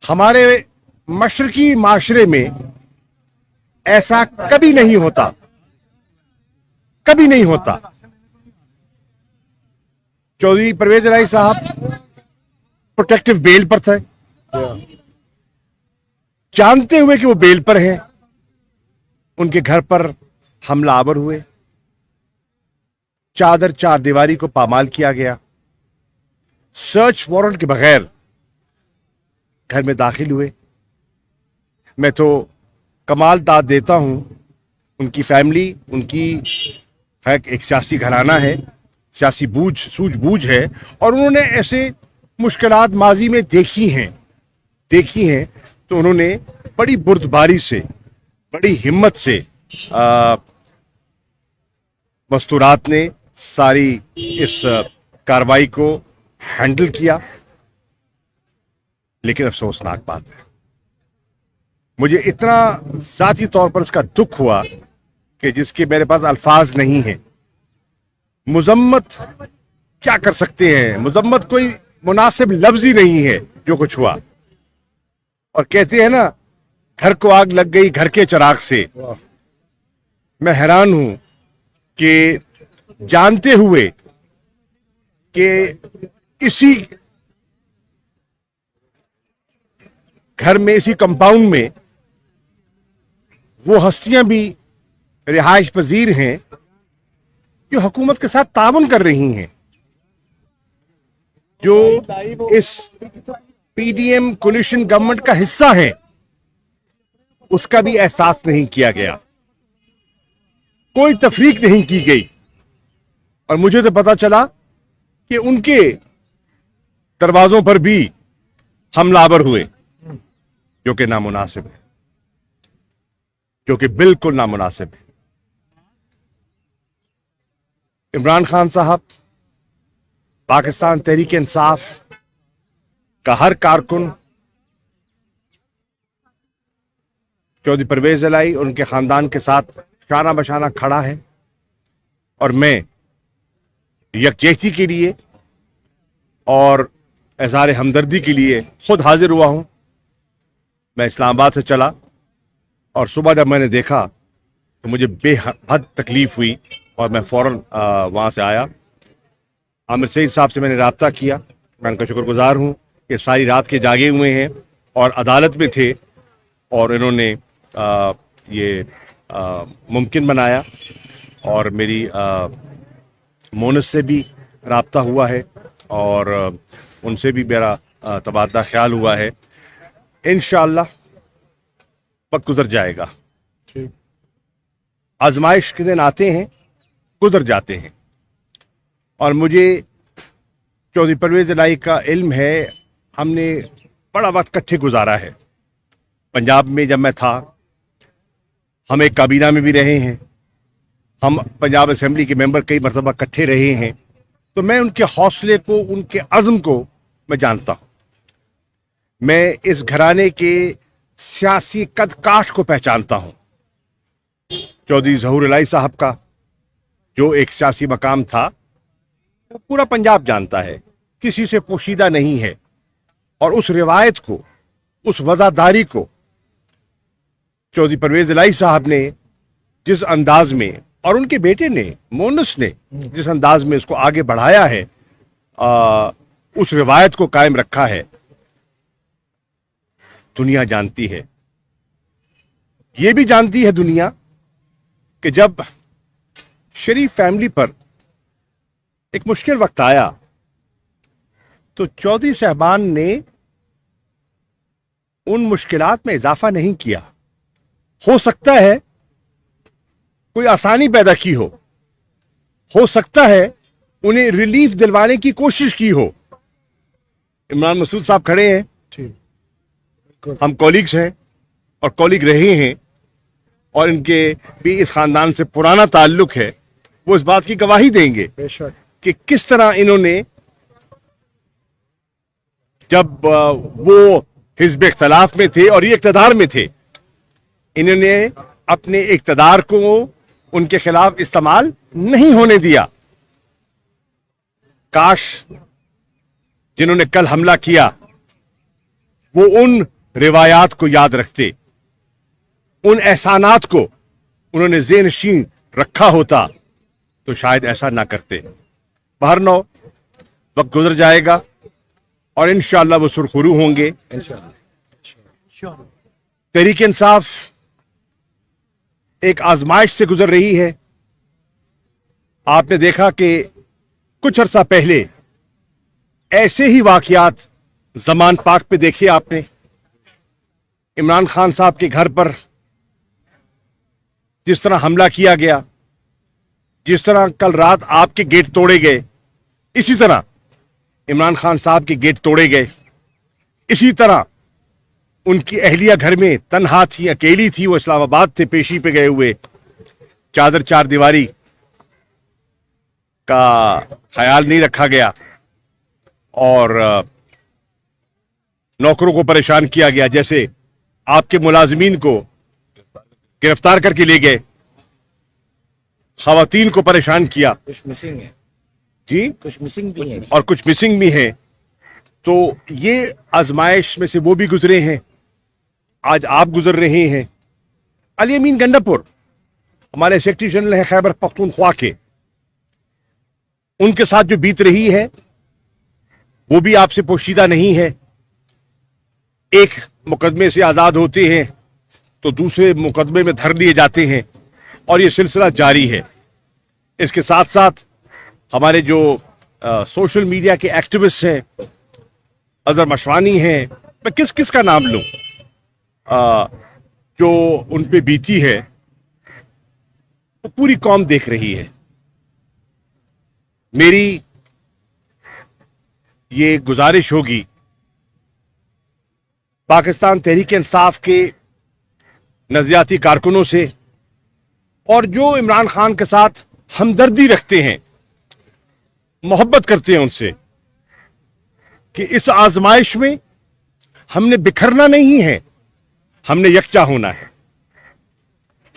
हमारे मशरकी माशरे में ऐसा कभी नहीं होता, कभी नहीं होता। चौधरी परवेज इलाही साहब प्रोटेक्टिव बेल पर थे, जानते हुए कि वो बेल पर हैं, उनके घर पर हमला आवर हुए, चादर चार दीवारी को पामाल किया गया, सर्च वारंट के बगैर घर में दाखिल हुए। मैं तो कमाल दाद देता हूं, उनकी फैमिली, उनकी है एक सियासी घराना है, सियासी सूझबूझ है, और उन्होंने ऐसे मुश्किलात माजी में देखी हैं, तो उन्होंने बड़ी बुर्दबारी से, बड़ी हिम्मत से मस्तूरात ने सारी इस कार्रवाई को हैंडल किया। लेकिन अफसोसनाक बात है, मुझे इतना ज़ाती तौर पर इसका दुख हुआ कि जिसके मेरे पास अल्फाज नहीं हैं। मुजम्मत क्या कर सकते हैं, मुजम्मत कोई मुनासिब लफ्ज ही नहीं है जो कुछ हुआ। और कहते हैं ना, घर को आग लग गई घर के चिराग से। मैं हैरान हूं कि जानते हुए कि इसी घर में, इसी कंपाउंड में वो हस्तियां भी रिहाइश पजीर हैं जो हुकूमत के साथ ताउन कर रही हैं, जो इस पीडीएम कोलिशन गवर्नमेंट का हिस्सा है, उसका भी एहसास नहीं किया गया, कोई तफरीक नहीं की गई। और मुझे तो पता चला कि उनके दरवाजों पर भी हमलावर हुए, जो कि नामुनासिब है, जो कि बिल्कुल नामुनासिब है। इमरान खान साहब, पाकिस्तान तहरीक इंसाफ का हर कारकुन चौधरी परवेज इलाही और उनके खानदान के साथ शाना बशाना खड़ा है, और मैं यकजहती के लिए और इज़हार हमदर्दी के लिए खुद हाजिर हुआ हूं। मैं इस्लामाबाद से चला और सुबह जब मैंने देखा तो मुझे बेहद तकलीफ हुई और मैं फौरन वहाँ से आया। आमिर सईद साहब से मैंने राब्ता किया, मैं उनका शुक्रगुजार हूँ कि सारी रात के जागे हुए हैं और अदालत में थे, और इन्होंने ये मुमकिन बनाया। और मेरी मोनस से भी राब्ता हुआ है और उनसे भी मेरा तबादला ख्याल हुआ है। इंशाअल्लाह वक्त गुजर जाएगा, आजमाइश के दिन आते हैं, गुजर जाते हैं। और मुझे चौधरी परवेज इलाही का इल्म है, हमने बड़ा वक्त इकट्ठे गुजारा है। पंजाब में जब मैं था, हम एक काबीना में भी रहे हैं, हम पंजाब असेंबली के मेंबर कई मरतबा इकट्ठे रहे हैं, तो मैं उनके हौसले को, उनके अज़्म को मैं जानता हूँ। मैं इस घराने के सियासी कद काठ को पहचानता हूँ। चौधरी ज़हूर इलाही साहब का जो एक सियासी मकाम था, वो पूरा पंजाब जानता है, किसी से पोशीदा नहीं है। और उस रिवायत को, उस वज़ादारी को चौधरी परवेज इलाही साहब ने जिस अंदाज में, और उनके बेटे ने, मोनस ने जिस अंदाज में उसको आगे बढ़ाया है, उस रिवायत को कायम रखा है, दुनिया जानती है। ये भी जानती है दुनिया कि जब शरीफ फैमिली पर एक मुश्किल वक्त आया तो चौधरी साहबान ने उन मुश्किलात में इजाफा नहीं किया। हो सकता है कोई आसानी पैदा की हो सकता है उन्हें रिलीफ दिलवाने की कोशिश की हो। इमरान मसूद साहब खड़े हैं, हम कॉलीग्स हैं और कॉलीग रहे हैं, और इनके भी इस खानदान से पुराना ताल्लुक है। वो इस बात की गवाही देंगे कि किस तरह इन्होंने, जब वो हिज़्ब इख्तिलाफ में थे और ये इक़्तिदार में थे, इन्होंने अपने इक़्तिदार को उनके खिलाफ इस्तेमाल नहीं होने दिया। काश जिन्होंने कल हमला किया वो उन रिवायात को याद रखते, उन एहसानात को उन्होंने ज़ेहनशीन रखा होता तो शायद ऐसा ना करते। बहरनौ वक्त गुजर जाएगा और इंशाअल्लाह वो सुरखरू होंगे। तहरीक इंसाफ एक आजमाइश से गुजर रही है। आपने देखा कि कुछ अरसा पहले ऐसे ही वाकयात जमान पाक पे देखे आपने। इमरान खान साहब के घर पर जिस तरह हमला किया गया, जिस तरह कल रात आपके गेट तोड़े गए, इसी तरह इमरान खान साहब के गेट तोड़े गए। इसी तरह उनकी अहलिया घर में तन्हा थी, अकेली थी, वो इस्लामाबाद थे पेशी पे गए हुए। चादर चार दीवारी का ख्याल नहीं रखा गया और नौकरों को परेशान किया गया, जैसे आपके मुलाजिमीन को गिरफ्तार करके ले गए, खवातीन को परेशान किया। कुछ मिसिंग है जी, कुछ मिसिंग भी है और कुछ मिसिंग भी हैं। तो ये आजमाइश में से वो भी गुजरे हैं, आज आप गुजर रहे हैं। अली अमीन गंडापुर हमारे सेक्रेटरी जनरल हैं खैबर पख्तूनख्वा के, उनके साथ जो बीत रही है वो भी आपसे पोशीदा नहीं है। एक मुकदमे से आजाद होते हैं तो दूसरे मुकदमे में धर लिए जाते हैं और ये सिलसिला जारी है। इसके साथ साथ हमारे जो सोशल मीडिया के एक्टिविस्ट हैं, अजहर मशवानी हैं, मैं किस किस का नाम लूं, जो उन पे बीती है वो पूरी कौम देख रही है। मेरी ये गुजारिश होगी पाकिस्तान तहरीक इंसाफ के नजरियाती कारकुनों से और जो इमरान खान के साथ हमदर्दी रखते हैं, मोहब्बत करते हैं उनसे, कि इस आजमाइश में हमने बिखरना नहीं है, हमने यकजा होना है।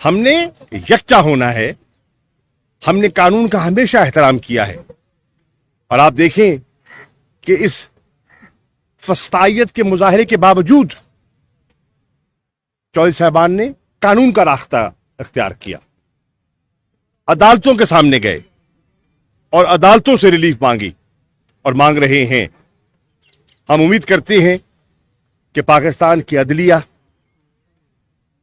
हमने यकजा होना है। हमने कानून का हमेशा एहतराम किया है और आप देखें कि इस फस्तायत के मुजाहरे के बावजूद चौधरी साहबान ने कानून का रास्ता इख्तियार किया, अदालतों के सामने गए और अदालतों से रिलीफ मांगी और मांग रहे हैं। हम उम्मीद करते हैं कि पाकिस्तान की अदलिया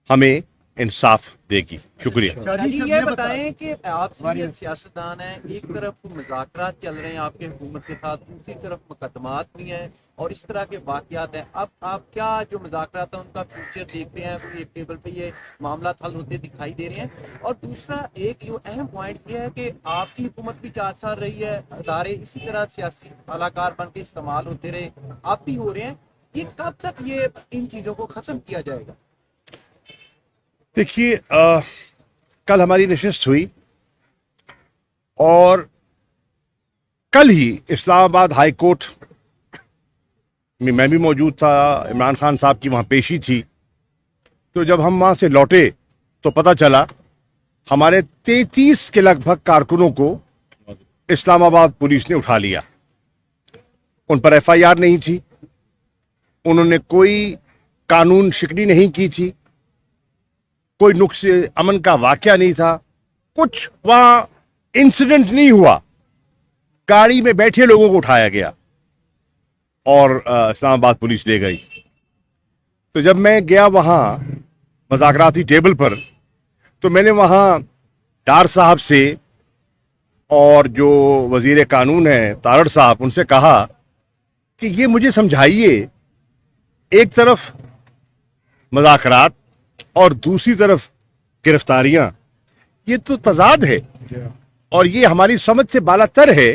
हमें इंसाफ देगी। शुक्रिया। ये बताएं कि आप सीनियर सियासतदान हैं, एक तरफ मुज़ाकरात चल रहे हैं आपके हुकूमत के साथ, दूसरी तरफ मुकदमात भी हैं और इस तरह के वाक़यात हैं। अब आप क्या जो मुज़ाकरात हैं उनका फ्यूचर देखते हैं, कोई एक टेबल पे ये मामला हल होते दिखाई दे रहे हैं? और दूसरा एक जो अहम पॉइंट ये है कि आपकी हुकूमत भी 4 साल रही है, अदारे इसी तरह सियासी अलाकार बन के इस्तेमाल होते रहे, आप भी हो रहे हैं, ये कब तक ये इन चीज़ों को ख़त्म किया जाएगा? देखिए, कल हमारी नशिस्त हुई और कल ही इस्लामाबाद हाई कोर्ट में मैं भी मौजूद था, इमरान खान साहब की वहाँ पेशी थी। तो जब हम वहाँ से लौटे तो पता चला हमारे 33 के लगभग कारकुनों को इस्लामाबाद पुलिस ने उठा लिया। उन पर FIR नहीं थी, उन्होंने कोई कानून शिकनी नहीं की थी, कोई नुक्से अमन का वाकया नहीं था, कुछ वहां इंसिडेंट नहीं हुआ। गाड़ी में बैठे लोगों को उठाया गया और इस्लामाबाद पुलिस ले गई। तो जब मैं गया वहां मुज़ाकराती टेबल पर तो मैंने वहां डार साहब से और जो वजीर कानून है तारड़ साहब, उनसे कहा कि ये मुझे समझाइए, एक तरफ मुज़ाकरात और दूसरी तरफ गिरफ्तारियां, ये तो तजाद है और ये हमारी समझ से बालातर है।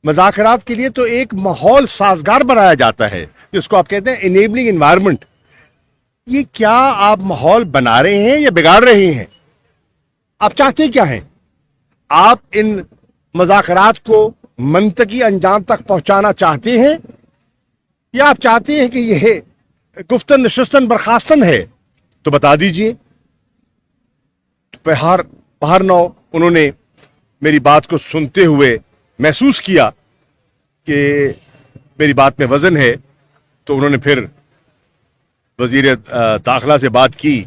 मुज़ाकरात के लिए तो एक माहौल साजगार बनाया जाता है जिसको आप कहते हैं इनेबलिंग एनवायरनमेंट। ये क्या आप माहौल बना रहे हैं या बिगाड़ रहे हैं? आप चाहते क्या हैं? आप इन मुज़ाकरात को मंतकी अंजाम तक पहुंचाना चाहते हैं या आप चाहते हैं कि यह गुफ्तन नशिस्तन बर्खास्तन है? तो बता दीजिए। बहरनौ उन्होंने मेरी बात को सुनते हुए महसूस किया कि मेरी बात में वजन है, तो उन्होंने फिर वजीर दाखिला से बात की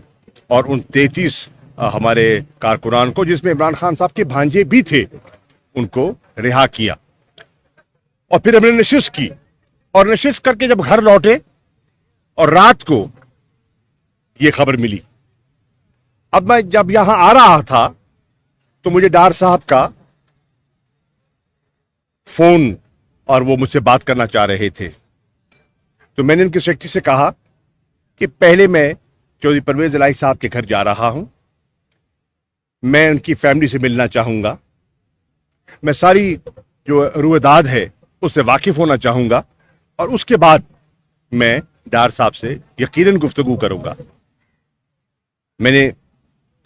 और उन 33 हमारे कारकुनान को, जिसमें इमरान खान साहब के भांजे भी थे, उनको रिहा किया। और फिर हमने नशिस्त की, और नशिस्त करके जब घर लौटे और रात को ये खबर मिली। अब मैं जब यहां आ रहा था तो मुझे डार साहब का फोन, और वो मुझसे बात करना चाह रहे थे। तो मैंने उनके सेक्रेटरी से कहा कि पहले मैं चौधरी परवेज इलाही साहब के घर जा रहा हूं, मैं उनकी फैमिली से मिलना चाहूंगा, मैं सारी जो रुएदाद है उससे वाकिफ होना चाहूंगा, और उसके बाद मैं डार साहब से यकीनन गुफ्तगू करूंगा। मैंने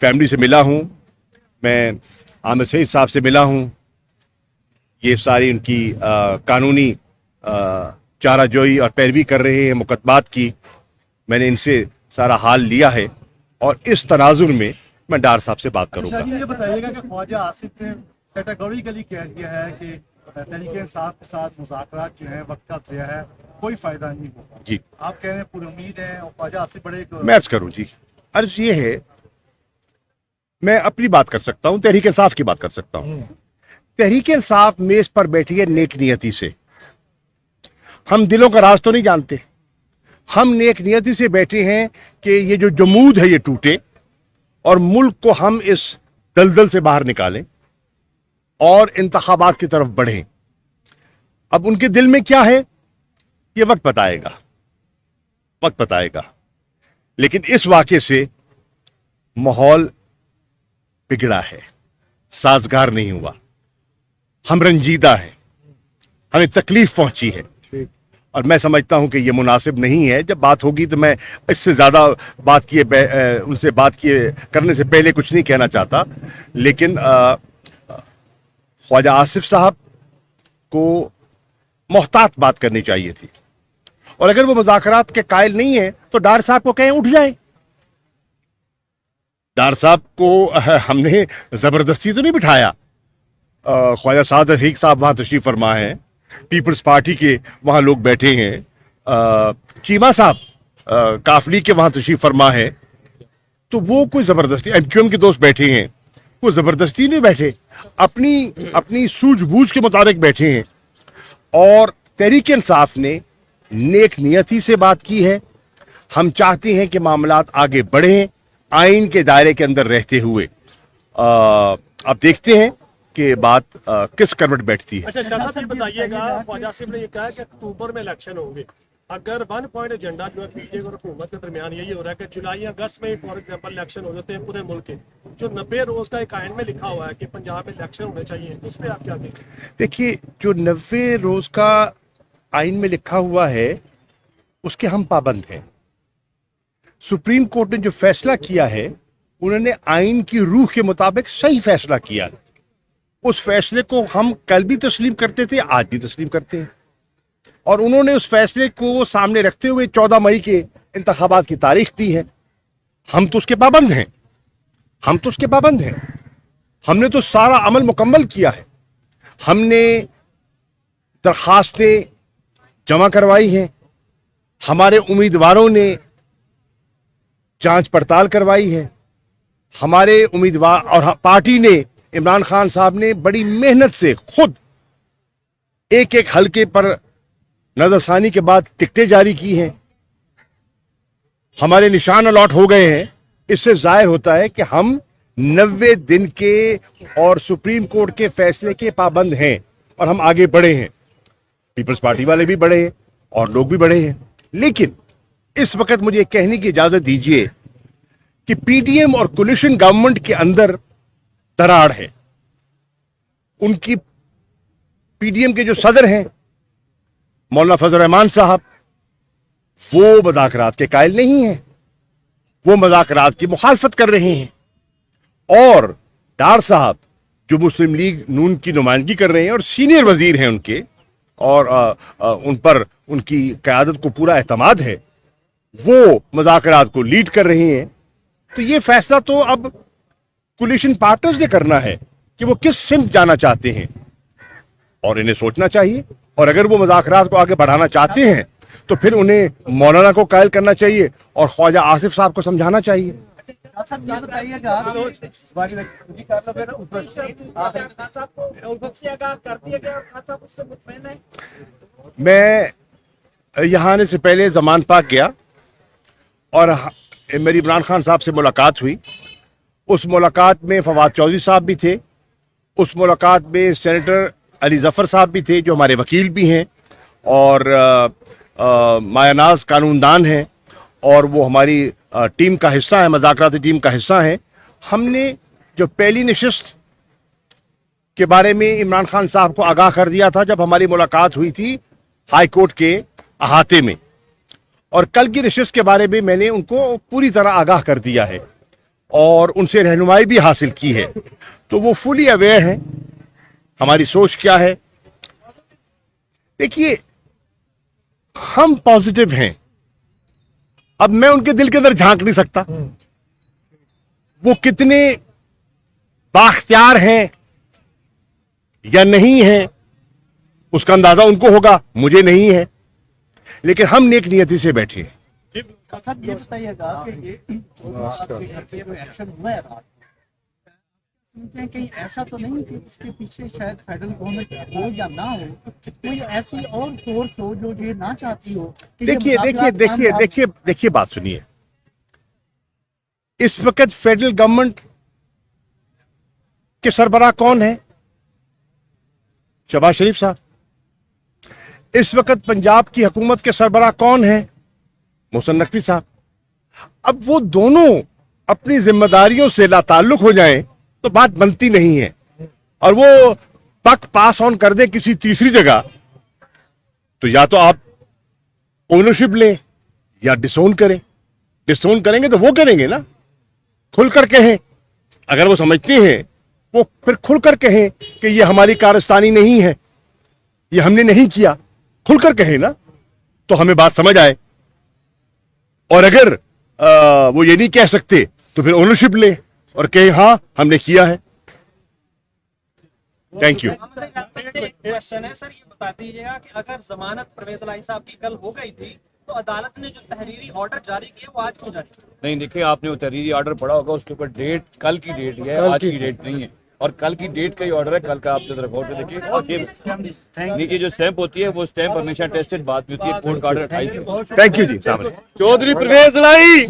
फैमिली से मिला हूं, मैं आमिर सईद साहब से मिला हूं, ये सारी उनकी कानूनी चाराजोई और पैरवी कर रहे हैं मुकदमात की। मैंने इनसे सारा हाल लिया है, और इस तनाजुर में मैं डार साहब से बात करूंगा। अच्छा, ये बताइएगा कि ख्वाजा आसिफ ने कैटेगोरिकली कह दिया है कि तहरीक इंसाफ के साथ मुज़ाकरात जो है वक्त का ज़िया है, कोई फायदा नहीं होगा। जी, आप कह रहे हैं पूरी उम्मीद है, और ख्वाजा आसिफ बड़े मैं अर्ज करूं जी, अर्ज ये है, मैं अपनी बात कर सकता हूं, तहरीक इंसाफ की बात कर सकता हूं। तहरीक इंसाफ मेज पर बैठी है नेक नियति से। हम दिलों का राज तो नहीं जानते, हम नेक नियति से बैठे हैं कि ये जो जमूद है ये टूटे, और मुल्क को हम इस दलदल से बाहर निकालें और इंतखाबात की तरफ बढ़ें। अब उनके दिल में क्या है ये वक्त बताएगा, वक्त बताएगा। लेकिन इस वाक़े से माहौल बिगड़ा है, साजगार नहीं हुआ, हम रंजीदा हैं, हमें तकलीफ पहुंची है, और मैं समझता हूं कि ये मुनासिब नहीं है। जब बात होगी तो मैं इससे ज्यादा बात किए उनसे बात किए करने से पहले कुछ नहीं कहना चाहता, लेकिन ख्वाजा आसिफ साहब को मोहतात बात करनी चाहिए थी, और अगर वो मुज़ाकरात के कायल नहीं है तो डार साहब को कहें उठ जाए। डार साहब को हमने जबरदस्ती तो नहीं बिठाया। ख्वाजा साद हकीक साहब वहां तशरीफ फरमा है, पीपल्स पार्टी के वहां लोग बैठे हैं, चीमा साहब काफली के वहां तशरीफ फरमा है, तो वो कोई जबरदस्ती, एमक्यूएम के दोस्त बैठे हैं, वो जबरदस्ती नहीं बैठे, अपनी सूझबूझ के मुताबिक बैठे हैं। और तहरीक इंसाफ ने नेक नियति से बात की है। हम चाहते हैं कि मामलात आगे बढ़ें आइन के दायरे के अंदर रहते हुए। अब देखते हैं कि बात किस करवट बैठती है। अच्छा शाह साहब, ये बताइएगा, ख्वाजा आसिफ ने ये कहा कि अक्टूबर में इलेक्शन होंगे। अगर 1 पॉइंट एजेंडा जो है पीजे और हुकूमत के दरमियान यही हो रहा है कि जुलाई अगस्त में फॉर एग्जाम्पल इलेक्शन हो जाते हैं पूरे मुल्क के, जो 90 रोज का एक आइन में लिखा हुआ है कि पंजाब में इलेक्शन होने चाहिए, उस पर आप क्या कहेंगे? देखिए, जो 90 रोज का आइन में लिखा हुआ है उसके हम पाबंद हैं। सुप्रीम कोर्ट ने जो फैसला किया है उन्होंने आइन की रूह के मुताबिक सही फैसला किया। उस फैसले को हम कल भी तस्लीम करते थे, आज भी तस्लीम करते हैं, और उन्होंने उस फैसले को सामने रखते हुए 14 मई के इंतखाबात की तारीख दी है। हम तो उसके पाबंद हैं, हम तो उसके पाबंद हैं। हमने तो सारा अमल मुकम्मल किया है। हमने दरखास्तें जमा करवाई हैं, हमारे उम्मीदवारों ने जांच पड़ताल करवाई है, हमारे उम्मीदवार और पार्टी ने, इमरान खान साहब ने बड़ी मेहनत से खुद एक एक हलके पर नजरसानी के बाद टिकटें जारी की हैं, हमारे निशान अलॉट हो गए हैं। इससे जाहिर होता है कि हम 90 दिन के और सुप्रीम कोर्ट के फैसले के पाबंद हैं, और हम आगे बढ़े हैं। पीपल्स पार्टी वाले भी बढ़े हैं और लोग भी बढ़े हैं। लेकिन इस वक्त मुझे कहने की इजाजत दीजिए कि पीडीएम और कोलिशन गवर्नमेंट के अंदर दरार है। उनकी पीडीएम के जो सदर हैं मौलाना फजल रहमान साहब, वो मुज़ाकरात के कायल नहीं हैं, वो मुज़ाकरात की मुखालफत कर रहे हैं। और डार साहब जो मुस्लिम लीग नून की नुमाइंदगी कर रहे हैं और सीनियर वजीर हैं उनके, और उन पर उनकी क़यादत को पूरा एतमाद है, वो मुज़ाकरात को लीड कर रहे हैं। तो ये फैसला तो अब कोलिशन पार्टनर्स ने करना है कि वो किस सिमत जाना चाहते हैं, और इन्हें सोचना चाहिए। और अगर वो मुज़ाकरात को आगे बढ़ाना चाहते हैं तो फिर उन्हें मौलाना को कायल करना चाहिए और ख्वाजा आसिफ साहब को समझाना चाहिए। साहब ये बताइएगा मैं यहाँ आने से पहले जमान पाक गया और मेरी इमरान खान साहब से मुलाकात हुई। उस मुलाकात में फवाद चौधरी साहब भी थे, उस मुलाकात में सेनेटर अली जफ़र साहब भी थे जो हमारे वकील भी हैं और मायानाज कानूनदान हैं और वो हमारी टीम का हिस्सा है, मज़ाकराती टीम का हिस्सा है। हमने जो पहली नशिस्त के बारे में इमरान खान साहब को आगाह कर दिया था जब हमारी मुलाकात हुई थी हाई कोर्ट के अहाते में, और कल की नशिस्त के बारे में मैंने उनको पूरी तरह आगाह कर दिया है और उनसे रहनुमाई भी हासिल की है, तो वो फुली अवेयर हैं हमारी सोच क्या है। देखिए, हम पॉजिटिव हैं, अब मैं उनके दिल के अंदर झांक नहीं सकता, वो कितने बाख्तियार हैं या नहीं हैं उसका अंदाजा उनको होगा, मुझे नहीं है, लेकिन हम नेक नियति से बैठे हैं। साहब ये बताइएगा कि ये जो एक्शन हुआ है रात सुनते हैं कहीं ऐसा तो नहीं कि इसके पीछे शायद फेडरल गवर्नमेंट हो या ना हो, कोई ऐसी और फोर्स हो जो ये ना चाहती हो कि देखिए बात सुनिए, इस वक्त फेडरल गवर्नमेंट के सरबराह कौन है? शहबाज शरीफ साहब। इस वक्त पंजाब की हुकूमत के सरबराह कौन है? मोहसिन नकवी साहब। अब वो दोनों अपनी जिम्मेदारियों से लाताल्लुक हो जाएं तो बात बनती नहीं है, और वो पक पास ऑन कर दे किसी तीसरी जगह, तो या तो आप ओनरशिप लें या डिसोन करें। डिसोन करेंगे तो वो करेंगे ना, खुलकर कहें, अगर वो समझते हैं वो फिर खुलकर कहें कि ये हमारी कारस्तानी नहीं है, ये हमने नहीं किया, खुलकर कहें ना, तो हमें बात समझ आए। और अगर वो ये नहीं कह सकते तो फिर ओनरशिप ले और कहे हाँ हमने किया है। Thank you. क्वेश्चन है सर, ये बता दीजिएगा कि अगर जमानत परवेज इलाही साहब की कल हो गई थी तो अदालत ने जो तहरीरी ऑर्डर जारी किए वो आज क्यों जारी किए? नहीं, देखिए, आपने वो तहरीरी ऑर्डर पढ़ा होगा, उसके ऊपर डेट कल की डेट है, आज की डेट नहीं है, और कल की डेट का ही ऑर्डर है। कल का आप जरा गौर से देखिए, और ये नीचे जो स्टैंप होती है वो स्टैंप हमेशा टेस्टेड बात भी होती है, कोर्ट का ऑर्डर 28। थैंक यू जी साहब। चौधरी परवेज इलाही।